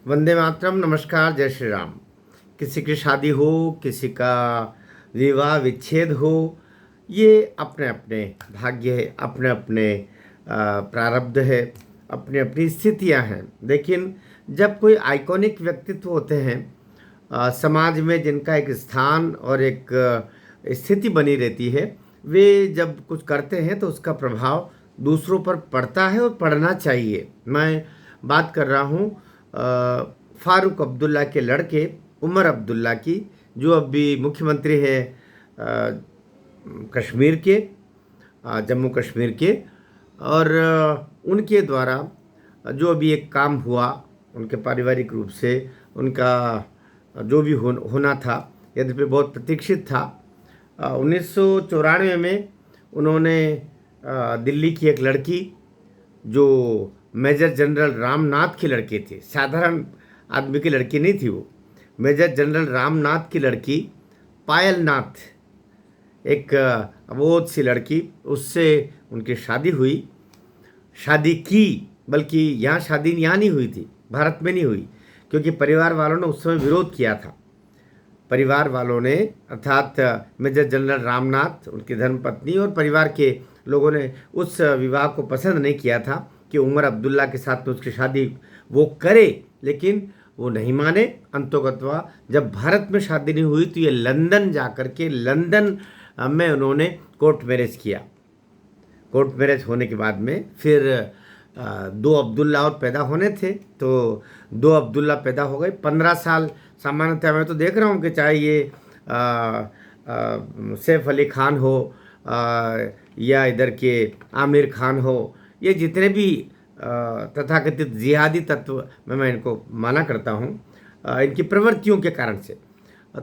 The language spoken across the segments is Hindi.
वंदे मातरम। नमस्कार, जय श्री राम। किसी की शादी हो, किसी का विवाह विच्छेद हो, ये अपने अपने भाग्य है, अपने अपने प्रारब्ध है, अपनी अपनी स्थितियां हैं। लेकिन जब कोई आइकॉनिक व्यक्तित्व होते हैं समाज में, जिनका एक स्थान और एक स्थिति बनी रहती है, वे जब कुछ करते हैं तो उसका प्रभाव दूसरों पर पड़ता है और पड़ना चाहिए। मैं बात कर रहा हूँ फारूक अब्दुल्ला के लड़के उमर अब्दुल्ला की, जो अभी मुख्यमंत्री है कश्मीर के, जम्मू कश्मीर के। और उनके द्वारा जो अभी एक काम हुआ, उनके पारिवारिक रूप से उनका जो भी होना था, यद्यपि बहुत प्रतीक्षित था। 1994 में उन्होंने दिल्ली की एक लड़की, जो मेजर जनरल रामनाथ की लड़की थी, साधारण आदमी की लड़की नहीं थी वो, मेजर जनरल रामनाथ की लड़की पायल नाथ, एक अबोध सी लड़की, उससे उनकी शादी हुई। शादी की, बल्कि यहाँ शादी यहाँ नहीं हुई थी, भारत में नहीं हुई, क्योंकि परिवार वालों ने उस समय विरोध किया था। परिवार वालों ने, अर्थात मेजर जनरल रामनाथ, उनकी धर्मपत्नी और परिवार के लोगों ने उस विवाह को पसंद नहीं किया था कि उमर अब्दुल्ला के साथ में उसकी शादी वो करे, लेकिन वो नहीं माने। अंतोगत्वा जब भारत में शादी नहीं हुई तो ये लंदन जा कर के, लंदन में उन्होंने कोर्ट मैरिज किया। कोर्ट मैरिज होने के बाद में फिर दो अब्दुल्ला और पैदा होने थे, तो दो अब्दुल्ला पैदा हो गए। 15 साल सामान्यतः मैं तो देख रहा हूँ कि चाहे ये सैफ अली खान हो या इधर के आमिर खान हो, ये जितने भी तथाकथित जिहादी तत्व मैं इनको माना करता हूँ इनकी प्रवृत्तियों के कारण से,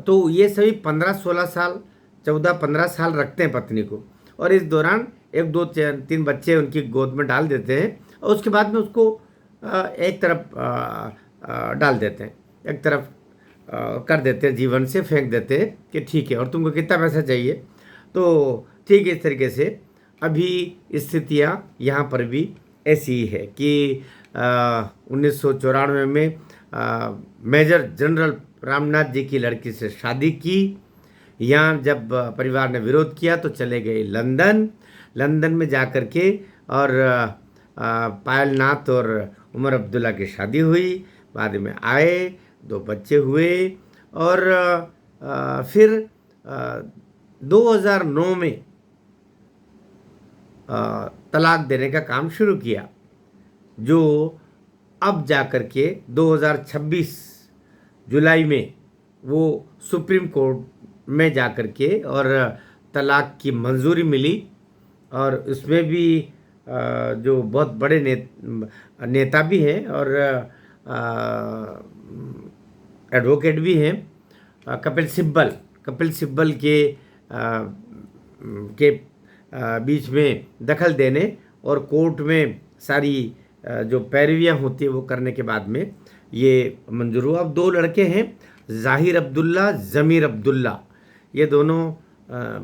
तो ये सभी 15-16 साल, 14-15 साल रखते हैं पत्नी को, और इस दौरान 1-2-3 बच्चे उनकी गोद में डाल देते हैं, और उसके बाद में उसको एक तरफ डाल देते हैं, एक तरफ कर देते हैं, जीवन से फेंक देते हैं कि ठीक है, और तुमको कितना पैसा चाहिए। तो ठीक है, इस तरीके से अभी स्थितियाँ यहाँ पर भी ऐसी ही है कि 1994 में मेजर जनरल रामनाथ जी की लड़की से शादी की। यहाँ जब परिवार ने विरोध किया तो चले गए लंदन। लंदन में जा कर के और पायल नाथ और उमर अब्दुल्ला की शादी हुई। बाद में आए, 2 बच्चे हुए, और फिर 2009 में तलाक देने का काम शुरू किया, जो अब जा कर के 2026 जुलाई में वो सुप्रीम कोर्ट में जा कर के और तलाक की मंजूरी मिली। और उसमें भी जो बहुत बड़े नेता भी हैं और एडवोकेट भी हैं, कपिल सिब्बल के बीच में दखल देने और कोर्ट में सारी जो पैरवियाँ होती है वो करने के बाद में ये मंजूर हुआ। अब 2 लड़के हैं, ज़ाहिर अब्दुल्ला, ज़मीर अब्दुल्ला, ये दोनों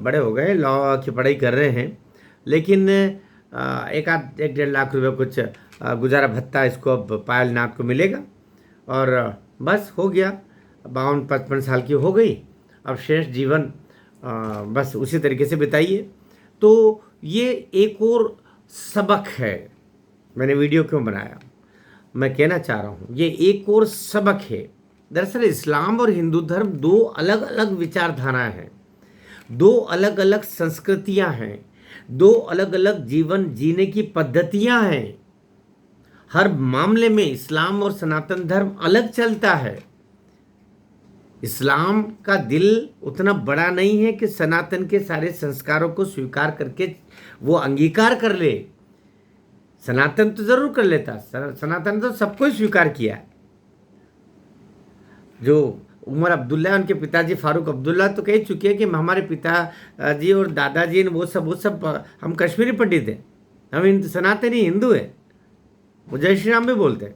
बड़े हो गए, लॉ की पढ़ाई कर रहे हैं, लेकिन 1-1.5 लाख रुपये कुछ गुजारा भत्ता इसको अब पायल नाथ को मिलेगा, और बस हो गया, 52-55 साल की हो गई, अब शेष जीवन बस उसी तरीके से बिताइए। तो ये एक और सबक है, मैंने वीडियो क्यों बनाया, मैं कहना चाह रहा हूँ ये एक और सबक है। दरअसल इस्लाम और हिंदू धर्म 2 अलग अलग विचारधाराएं हैं, 2 अलग अलग संस्कृतियां हैं, 2 अलग अलग जीवन जीने की पद्धतियां हैं। हर मामले में इस्लाम और सनातन धर्म अलग चलता है। इस्लाम का दिल उतना बड़ा नहीं है कि सनातन के सारे संस्कारों को स्वीकार करके वो अंगीकार कर ले। सनातन तो जरूर कर लेता, सनातन तो सबको ही स्वीकार किया है। जो उमर अब्दुल्ला, उनके पिताजी फारूक अब्दुल्ला तो कह चुके हैं कि हमारे पिताजी और दादाजी ने वो सब हम कश्मीरी पंडित हैं, हम सनातनी हिंदू हैं, वो जय श्री राम भी बोलते हैं।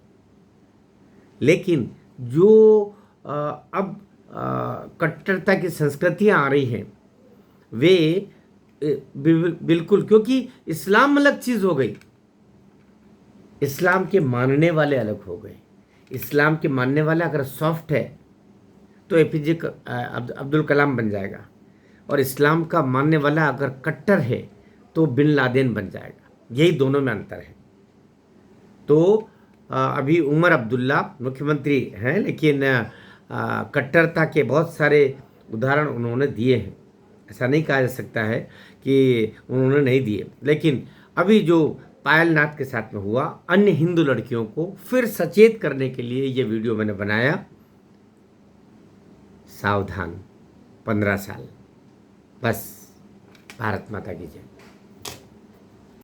लेकिन जो अब कट्टरता की संस्कृतियाँ आ रही हैं, वे बिल्कुल, क्योंकि इस्लाम अलग चीज़ हो गई, इस्लाम के मानने वाले अलग हो गए, इस्लाम के मानने वाला अगर सॉफ्ट है तो एपीजे अब्दुल कलाम बन जाएगा, और इस्लाम का मानने वाला अगर कट्टर है तो बिन लादेन बन जाएगा। यही दोनों में अंतर है। तो अभी उमर अब्दुल्ला मुख्यमंत्री हैं, लेकिन कट्टरता के बहुत सारे उदाहरण उन्होंने दिए हैं। ऐसा नहीं कहा जा सकता है कि उन्होंने नहीं दिए। लेकिन अभी जो पायल नाथ के साथ में हुआ, अन्य हिंदू लड़कियों को फिर सचेत करने के लिए ये वीडियो मैंने बनाया। सावधान, 15 साल बस। भारत माता की जय।